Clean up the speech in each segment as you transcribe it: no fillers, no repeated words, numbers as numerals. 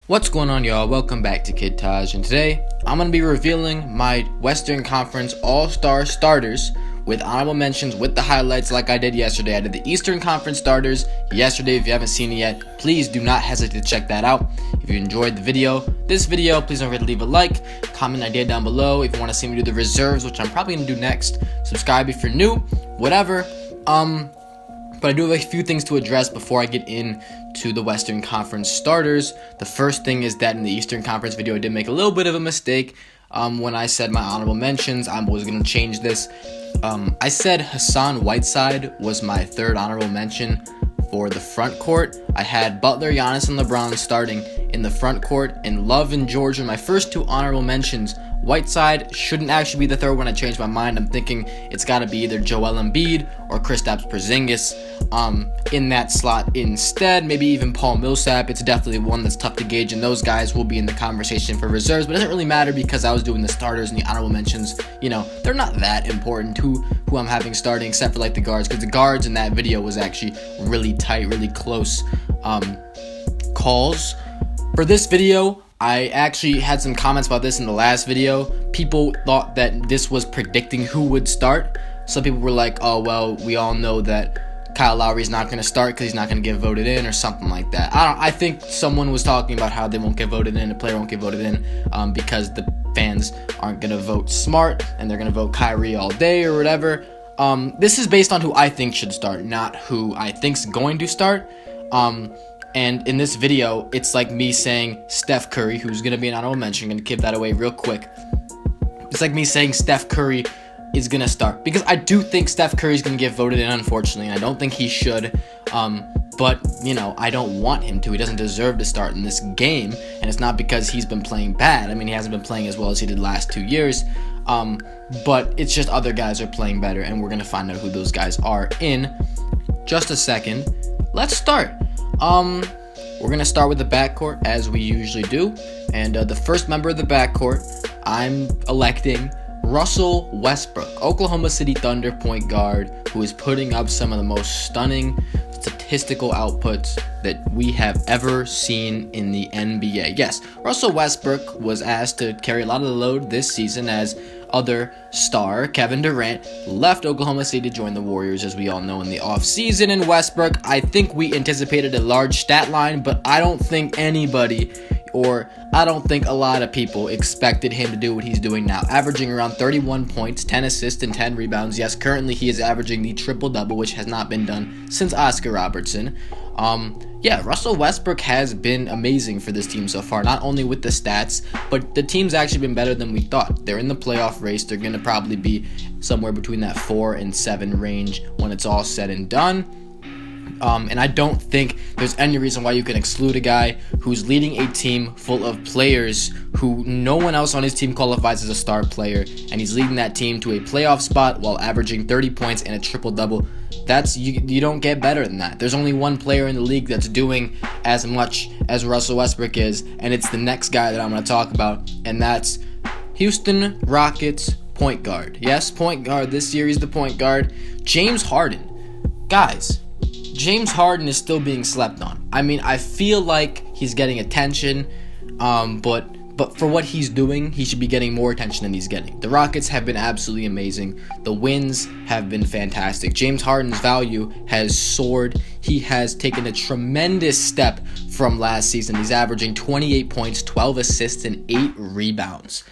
What's going on, y'all? Welcome back to Kid Taj, and today I'm going to be revealing my Western Conference All-Star starters with honorable mentions with the highlights like I did yesterday. I did the Eastern Conference starters yesterday. If you haven't seen it yet, please do not hesitate to check that out. If you enjoyed this video, please don't forget to leave a like, comment an idea down below. If you want to see me do the reserves, which I'm probably going to do next, subscribe if you're new, whatever. But I do have a few things to address before I get into the Western Conference starters. The first thing is that in the Eastern Conference video, I did make a little bit of a mistake when I said my honorable mentions. I was going to change this. I said Hassan Whiteside was my third honorable mention for the front court. I had Butler, Giannis, and LeBron starting in the front court, and Love and George were my first two honorable mentions. Whiteside shouldn't actually be the third one. I changed my mind. I'm thinking it's got to be either Joel Embiid or Kristaps Porzingis in that slot instead. Maybe even Paul Millsap. It's definitely one that's tough to gauge, and those guys will be in the conversation for reserves, but it doesn't really matter because I was doing the starters and the honorable mentions. You know, they're not that important to who I'm having starting, except for like the guards, because the guards in that video was actually really tight, really close calls. For this video, I actually had some comments about this in the last video. People thought that this was predicting who would start. Some people were like, oh, well, we all know that Kyle Lowry's not going to start because he's not going to get voted in or something like that. I think someone was talking about how they won't get voted in, a player won't get voted in because the fans aren't going to vote smart and they're going to vote Kyrie all day or whatever. This is based on who I think should start, not who I think's going to start. And in this video, it's like me saying Steph Curry, who's going to be an honorable mention. I'm going to give that away real quick. It's like me saying Steph Curry is going to start. Because I do think Steph Curry is going to get voted in, unfortunately. And I don't think he should. But, you know, I don't want him to. He doesn't deserve to start in this game. And it's not because he's been playing bad. I mean, he hasn't been playing as well as he did last 2 years. But it's just other guys are playing better. And we're going to find out who those guys are in just a second. Let's start. We're gonna start with the backcourt as we usually do, and the first member of the backcourt, I'm electing Russell Westbrook, Oklahoma City Thunder point guard, who is putting up some of the most stunning statistical outputs that we have ever seen in the NBA. Yes, Russell Westbrook was asked to carry a lot of the load this season as other star Kevin Durant left Oklahoma City to join the Warriors, as we all know, in the offseason. And Westbrook, I think we anticipated a large stat line, but I don't think anybody, or I don't think a lot of people expected him to do what he's doing now, averaging around 31 points, 10 assists, and 10 rebounds. Yes, currently he is averaging the triple-double, which has not been done since Oscar Robertson. Yeah, Russell Westbrook has been amazing for this team so far, not only with the stats, but the team's actually been better than we thought. They're in the playoff race. They're going to probably be somewhere between that 4 and 7 range when it's all said and done. And I don't think there's any reason why you can exclude a guy who's leading a team full of players who no one else on his team qualifies as a star player, and he's leading that team to a playoff spot while averaging 30 points and a triple-double. You don't get better than that. There's only one player in the league that's doing as much as Russell Westbrook is, and it's the next guy that I'm going to talk about, and that's Houston Rockets point guard. Yes, point guard. This series, the point guard, James Harden. Guys, James Harden is still being slept on. I mean, I feel like he's getting attention, but for what he's doing, he should be getting more attention than he's getting. The Rockets have been absolutely amazing. The wins have been fantastic. James Harden's value has soared. He has taken a tremendous step from last season. He's averaging 28 points, 12 assists, and 8 rebounds.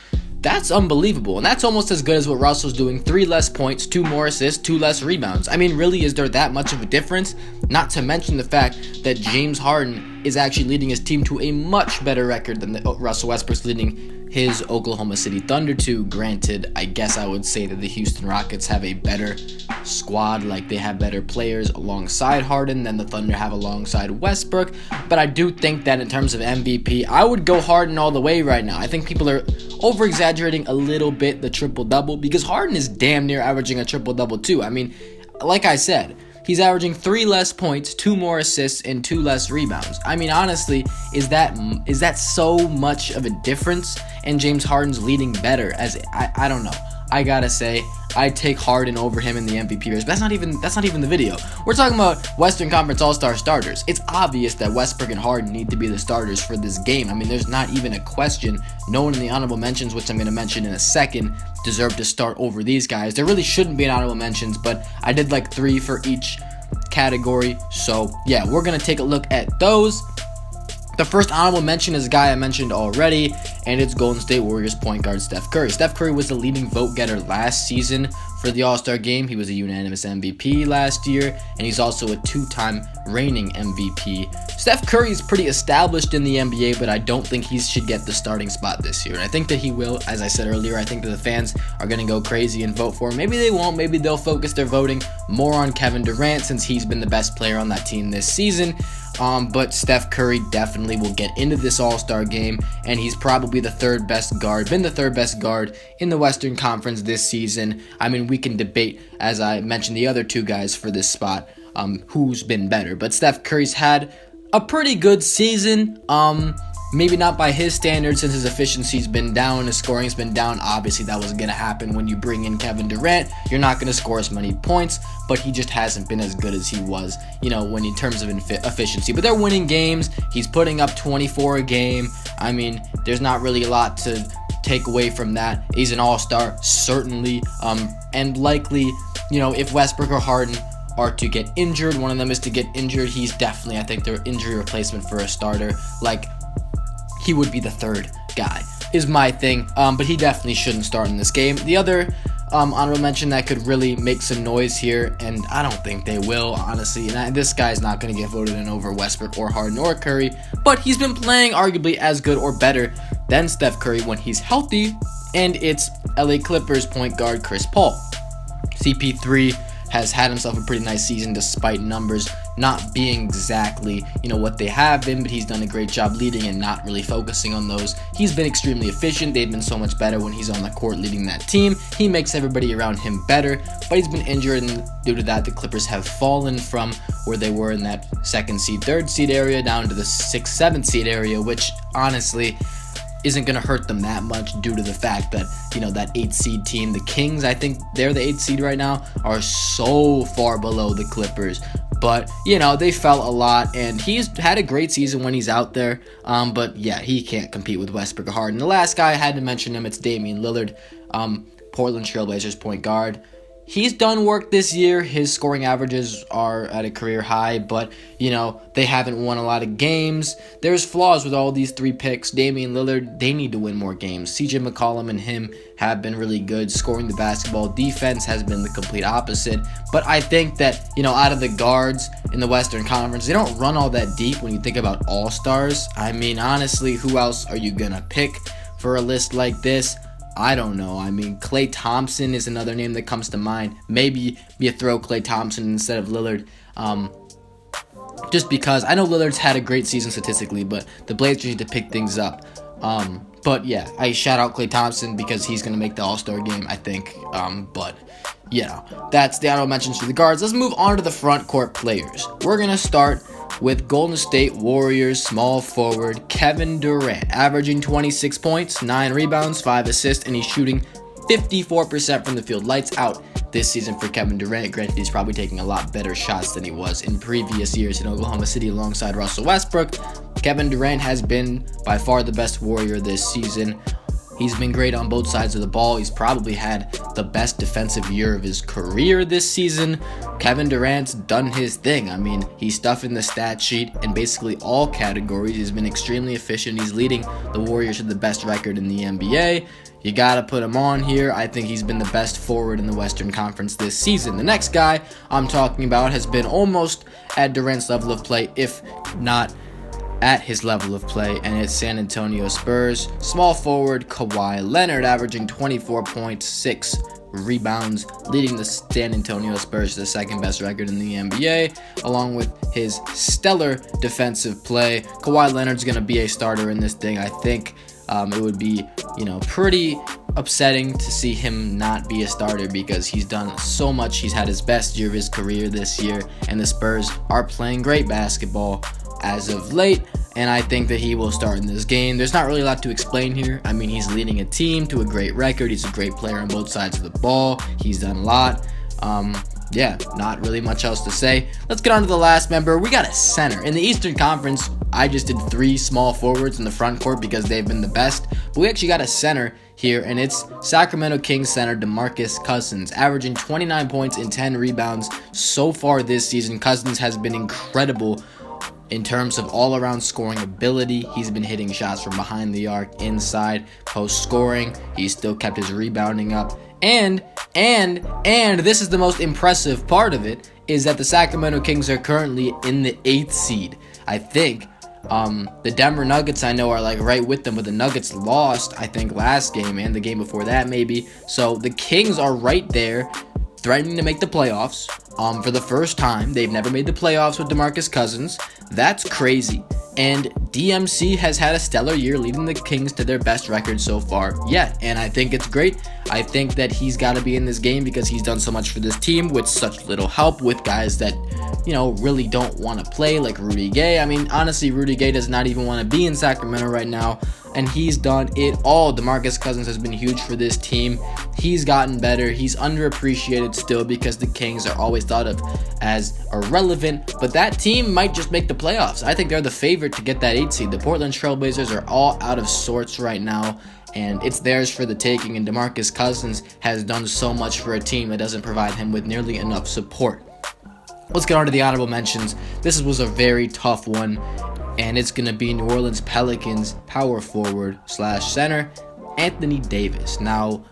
That's unbelievable, and that's almost as good as what Russell's doing. 3 less points, 2 more assists, 2 less rebounds. I mean, really, is there that much of a difference? Not to mention the fact that James Harden is actually leading his team to a much better record than Russell Westbrook's leading his Oklahoma City Thunder to. Granted, I guess I would say that the Houston Rockets have a better squad, like they have better players alongside Harden than the Thunder have alongside Westbrook, but I do think that in terms of MVP, I would go Harden all the way right now. I think people are over-exaggerating a little bit the triple-double, because Harden is damn near averaging a triple-double too. I mean, like I said, he's averaging 3 less points, 2 more assists, and 2 less rebounds. I mean, honestly, is that so much of a difference? And James Harden's leading better, as I don't know. I gotta say, I take Harden over him in the MVP race. But that's not even the video. We're talking about Western Conference All-Star starters. It's obvious that Westbrook and Harden need to be the starters for this game. I mean, there's not even a question. No one in the honorable mentions, which I'm going to mention in a second, deserve to start over these guys. There really shouldn't be an honorable mentions, but I did like 3 for each category. So yeah, we're going to take a look at those. The first honorable mention is a guy I mentioned already, and it's Golden State Warriors point guard Steph Curry. Steph Curry was the leading vote getter last season for the All-Star game. He was a unanimous MVP last year, and he's also a 2-time reigning MVP. Steph Curry is pretty established in the NBA, but I don't think he should get the starting spot this year. And I think that he will. As I said earlier, I think that the fans are going to go crazy and vote for him. Maybe they won't. Maybe they'll focus their voting more on Kevin Durant, since he's been the best player on that team this season. But Steph Curry definitely will get into this All-Star game, and he's probably the third best guard in the Western Conference this season. I mean, we can debate, as I mentioned, the other 2 guys for this spot, who's been better. But Steph Curry's had a pretty good season. Maybe not by his standards, since his efficiency's been down, his scoring's been down. Obviously, that was going to happen when you bring in Kevin Durant. You're not going to score as many points, but he just hasn't been as good as he was, when in terms of efficiency. But they're winning games. He's putting up 24 a game. I mean, there's not really a lot to take away from that. He's an all-star, certainly, and likely, if Westbrook or Harden are to get injured, one of them is to get injured, he's definitely, I think, their injury replacement for a starter. He would be the third guy, is my thing, but he definitely shouldn't start in this game. The other honorable mention that could really make some noise here, and I don't think they will, honestly, and this guy's not going to get voted in over Westbrook or Harden or Curry, but he's been playing arguably as good or better than Steph Curry when he's healthy, and it's LA Clippers point guard Chris Paul. CP3 has had himself a pretty nice season despite numbers not being exactly, what they have been, but he's done a great job leading and not really focusing on those. He's been extremely efficient. They've been so much better when he's on the court leading that team. He makes everybody around him better, but he's been injured, and due to that, the Clippers have fallen from where they were in that 2nd seed, 3rd seed area down to the 6th, 7th seed area, which honestly isn't going to hurt them that much due to the fact that, that 8th seed team, the Kings, I think they're the 8th seed right now, are so far below the Clippers. But, they fell a lot, and he's had a great season when he's out there. But, yeah, he can't compete with Westbrook or Harden. The last guy, I had to mention him, it's Damian Lillard, Portland Trailblazers point guard. He's done work this year. His scoring averages are at a career high, but, they haven't won a lot of games. There's flaws with all these 3 picks. Damian Lillard, they need to win more games. CJ McCollum and him have been really good scoring the basketball. Defense has been the complete opposite. But I think that, out of the guards in the Western Conference, they don't run all that deep when you think about all-stars. I mean, honestly, who else are you going to pick for a list like this? I don't know. I mean, Klay Thompson is another name that comes to mind. Maybe you throw Klay Thompson instead of Lillard. Just because I know Lillard's had a great season statistically, but the Blazers need to pick things up. But yeah, I shout out Klay Thompson because he's going to make the All-Star game, I think. But, that's the honorable mentions for the guards. Let's move on to the front court players. We're going to start with Golden State Warriors small forward Kevin Durant, averaging 26 points, 9 rebounds, 5 assists, and he's shooting 54% from the field. Lights out this season for Kevin Durant. Granted, he's probably taking a lot better shots than he was in previous years in Oklahoma City alongside Russell Westbrook. Kevin Durant has been by far the best Warrior this season. He's been great on both sides of the ball. He's probably had the best defensive year of his career this season. Kevin Durant's done his thing. I mean, he's stuffing the stat sheet in basically all categories. He's been extremely efficient. He's leading the Warriors to the best record in the NBA. You gotta put him on here. I think he's been the best forward in the Western Conference this season. The next guy I'm talking about has been almost at Durant's level of play, if not at his level of play, and it's San Antonio Spurs small forward Kawhi Leonard, averaging 24.6 rebounds, leading the San Antonio Spurs to the second best record in the NBA, along with his stellar defensive play. Kawhi Leonard's going to be a starter in this thing. I think it would be, pretty upsetting to see him not be a starter because he's done so much. He's had his best year of his career this year, and the Spurs are playing great basketball as of late, and I think that he will start in this game. There's not really a lot to explain here. I mean, he's leading a team to a great record. He's a great player on both sides of the ball. He's done a lot. Yeah, not really much else to say. Let's get on to the last member. We got a center. In the Eastern Conference, I just did 3 small forwards in the front court because they've been the best. But we actually got a center here, and it's Sacramento Kings center DeMarcus Cousins, averaging 29 points and 10 rebounds so far this season. Cousins has been incredible in terms of all-around scoring ability. He's been hitting shots from behind the arc, inside, post scoring. He's still kept his rebounding up. And this is the most impressive part of it, is that the Sacramento Kings are currently in the 8th seed. I think the Denver Nuggets, I know, are like right with them, but the Nuggets lost, I think, last game and the game before that maybe. So the Kings are right there, threatening to make the playoffs. For the first time, they've never made the playoffs with DeMarcus Cousins. That's crazy. And DMC has had a stellar year, leading the Kings to their best record so far yet. And I think it's great. I think that he's got to be in this game because he's done so much for this team with such little help, with guys that, you know, really don't want to play, like Rudy Gay. I mean, honestly, Rudy Gay does not even want to be in Sacramento right now, and he's done it all. DeMarcus Cousins has been huge for this team. He's gotten better. He's underappreciated still because the Kings are always thought of as irrelevant, but that team might just make the playoffs. I think they're the favorite to get that 8 seed. The Portland Trailblazers are all out of sorts right now, and it's theirs for the taking, and DeMarcus Cousins has done so much for a team that doesn't provide him with nearly enough support. Let's get on to the honorable mentions. This was a very tough one, and it's going to be New Orleans Pelicans power forward / center, Anthony Davis. Now,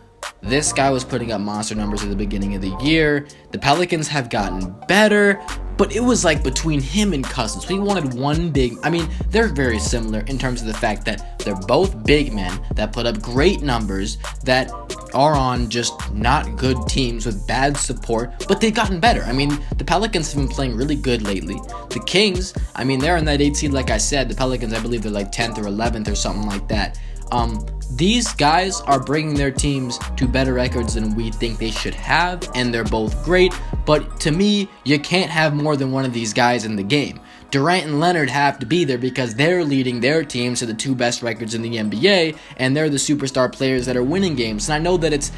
this guy was putting up monster numbers at the beginning of the year. The Pelicans have gotten better, but it was like between him and Cousins. We wanted one big. I mean, they're very similar in terms of the fact that they're both big men that put up great numbers, that are on just not good teams with bad support, but they've gotten better. I mean, the Pelicans have been playing really good lately. The Kings, I mean, they're in that 8 seed, like I said. The Pelicans, I believe they're like 10th or 11th or something like that. These guys are bringing their teams to better records than we think they should have, and they're both great, but to me, you can't have more than one of these guys in the game. Durant and Leonard have to be there because they're leading their teams to the 2 best records in the NBA, and they're the superstar players that are winning games. And I know that it's,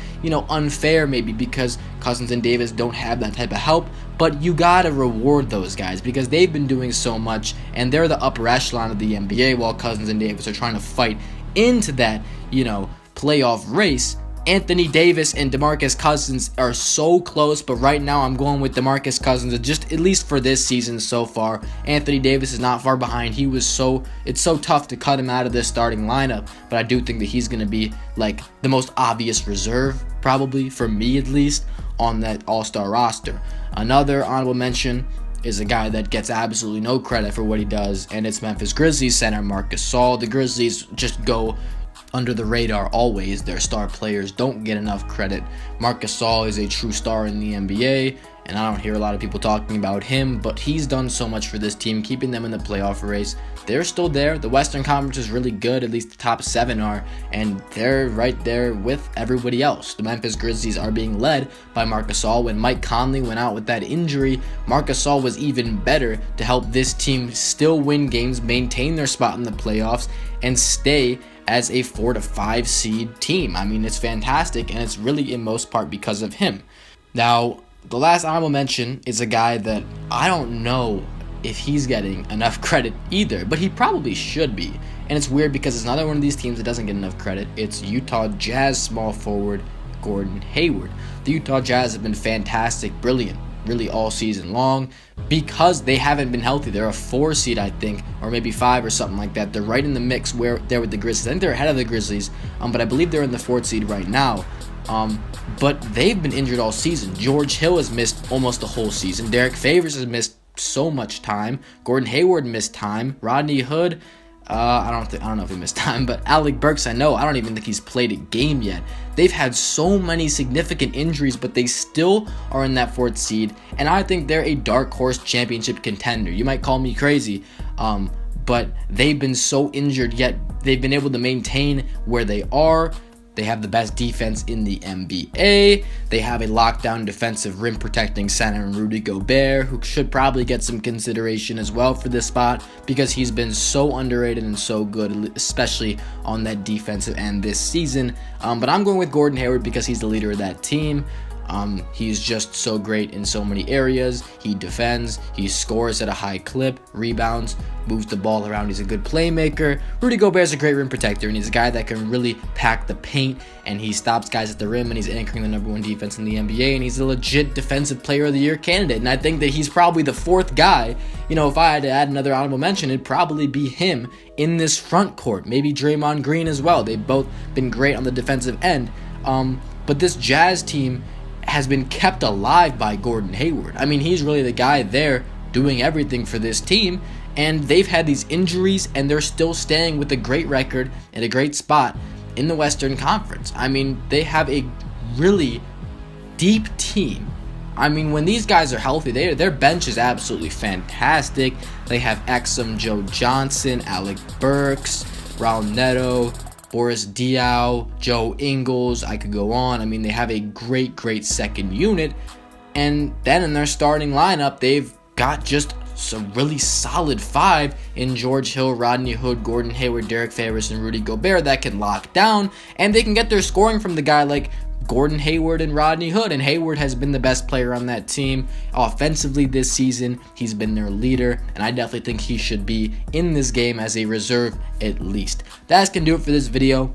unfair maybe because Cousins and Davis don't have that type of help, but you gotta reward those guys because they've been doing so much, and they're the upper echelon of the NBA while Cousins and Davis are trying to fight into that, playoff race. Anthony Davis and DeMarcus Cousins are so close, but right now I'm going with DeMarcus Cousins, just at least for this season so far. Anthony Davis is not far behind. It's so tough to cut him out of this starting lineup, but I do think that he's going to be like the most obvious reserve, probably for me at least, on that all-star roster. Another honorable mention is a guy that gets absolutely no credit for what he does, and it's Memphis Grizzlies center Marc Gasol. The Grizzlies just go under the radar always. Their star players don't get enough credit. Marc Gasol is a true star in the NBA, and I don't hear a lot of people talking about him, but he's done so much for this team, keeping them in the playoff race. They're still there. The Western Conference is really good, at least the top 7 are, and they're right there with everybody else. The Memphis Grizzlies are being led by Marc Gasol. When Mike Conley went out with that injury, Marc Gasol was even better to help this team still win games, maintain their spot in the playoffs, and stay as a 4 to 5 seed team. I mean, it's fantastic, and it's really in most part because of him. Now, the last honorable mention is a guy that I don't know if he's getting enough credit either, but he probably should be. And it's weird because it's another one of these teams that doesn't get enough credit. It's Utah Jazz small forward Gordon Hayward. The Utah Jazz have been fantastic, brilliant, really all season long because they haven't been healthy. They're a 4 seed, I think, or maybe 5 or something like that. They're right in the mix where they're with the Grizzlies. I think they're ahead of the Grizzlies, but I believe they're in the 4th seed right now. But they've been injured all season. George Hill has missed almost the whole season. Derek Favors has missed so much time. Gordon Hayward missed time. Rodney Hood, I don't know if he missed time, but Alec Burks, I don't even think he's played a game yet. They've had so many significant injuries, but they still are in that 4th seed, and I think they're a dark horse championship contender. You might call me crazy, but they've been so injured, yet they've been able to maintain where they are. They have the best defense in the NBA. They have a lockdown defensive rim protecting center in Rudy Gobert, who should probably get some consideration as well for this spot because he's been so underrated and so good, especially on that defensive end this season. But I'm going with Gordon Hayward because he's the leader of that team. He's just so great in so many areas. He defends, he scores at a high clip, rebounds, moves the ball around. He's a good playmaker. Rudy Gobert's a great rim protector, and he's a guy that can really pack the paint, and he stops guys at the rim, and he's anchoring the #1 defense in the NBA, and he's a legit defensive player of the year candidate. And I think that he's probably the fourth guy. If I had to add another honorable mention, it'd probably be him in this front court. Maybe Draymond Green as well. They've both been great on the defensive end. But this Jazz team has been kept alive by Gordon Hayward. I mean, he's really the guy there doing everything for this team, and they've had these injuries, and they're still staying with a great record and a great spot in the Western Conference. I mean, they have a really deep team. I mean, when these guys are healthy, their bench is absolutely fantastic. They have Exum, Joe Johnson, Alec Burks, Raul Neto, Boris Diaw, Joe Ingles, I could go on. I mean, they have a great second unit. And then in their starting lineup, they've got just some really solid five in George Hill, Rodney Hood, Gordon Hayward, Derek Favors, and Rudy Gobert that can lock down. And they can get their scoring from the guy like Gordon Hayward and Rodney Hood, and Hayward has been the best player on that team offensively this season. He's been their leader, and I definitely think he should be in this game as a reserve at least. That's gonna do it for this video.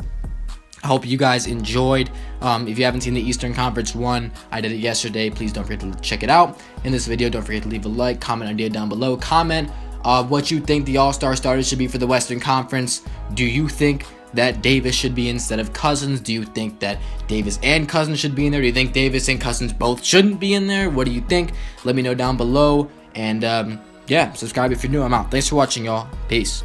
I hope you guys enjoyed. If you haven't seen the Eastern Conference one, I did it yesterday. Please don't forget to check it out. In this video, don't forget to leave a like, comment idea down below. Comment what you think the All-Star starters should be for the Western Conference. Do you think that Davis should be instead of Cousins? Do you think that Davis and Cousins should be in there? Do you think Davis and Cousins both shouldn't be in there? What do you think? Let me know down below. And yeah, subscribe if you're new. I'm out. Thanks for watching, y'all. Peace.